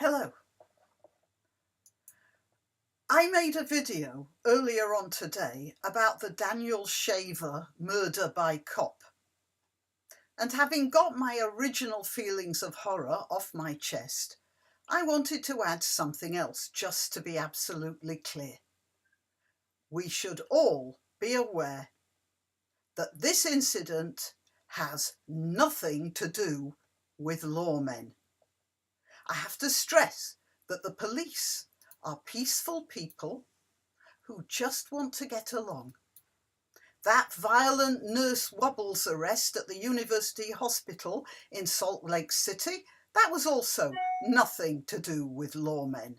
Hello. I made a video earlier on today about the Daniel Shaver murder by cop. And having got my original feelings of horror off my chest, I wanted to add something else just to be absolutely clear. We should all be aware that this incident has nothing to do with lawmen. I have to stress that the police are peaceful people who just want to get along. That violent Nurse Wobbles arrest at the University Hospital in Salt Lake City, that was also nothing to do with lawmen.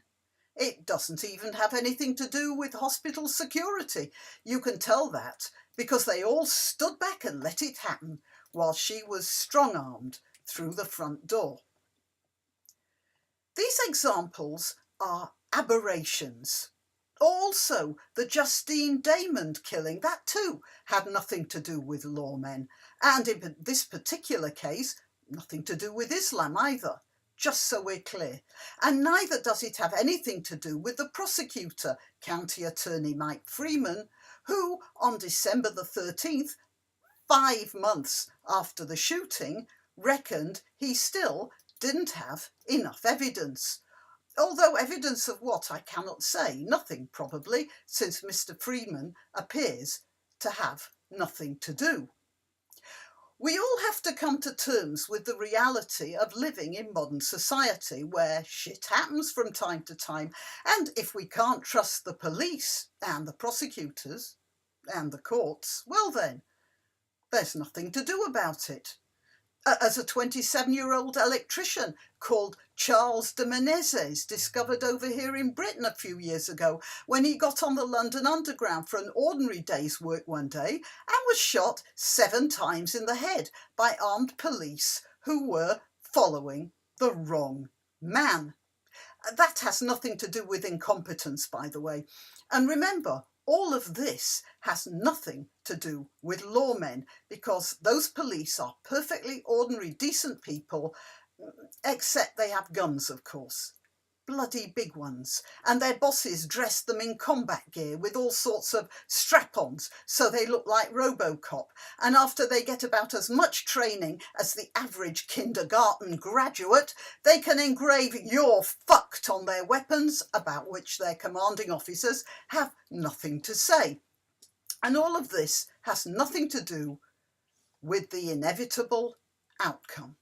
It doesn't even have anything to do with hospital security. You can tell that because they all stood back and let it happen while she was strong-armed through the front door. These examples are aberrations. Also, the Justine Damond killing, that too had nothing to do with lawmen, and in this particular case, nothing to do with Islam either, just so we're clear. And neither does it have anything to do with the prosecutor, County Attorney Mike Freeman, who on December the 13th, 5 months after the shooting, reckoned he still didn't have enough evidence. Although evidence of what I cannot say, nothing probably, since Mr. Freeman appears to have nothing to do. We all have to come to terms with the reality of living in modern society where shit happens from time to time, and if we can't trust the police and the prosecutors and the courts, well then, there's nothing to do about it. As a 27-year-old electrician called Charles de Menezes discovered over here in Britain a few years ago when he got on the London Underground for an ordinary day's work one day and was shot 7 times in the head by armed police who were following the wrong man. That has nothing to do with incompetence, by the way. And remember, all of this has nothing to do with lawmen because those police are perfectly ordinary, decent people, except they have guns, of course. Bloody big ones. And their bosses dress them in combat gear with all sorts of strap-ons so they look like RoboCop. And after they get about as much training as the average kindergarten graduate, they can engrave "You're fucked" on their weapons, about which their commanding officers have nothing to say. And all of this has nothing to do with the inevitable outcome.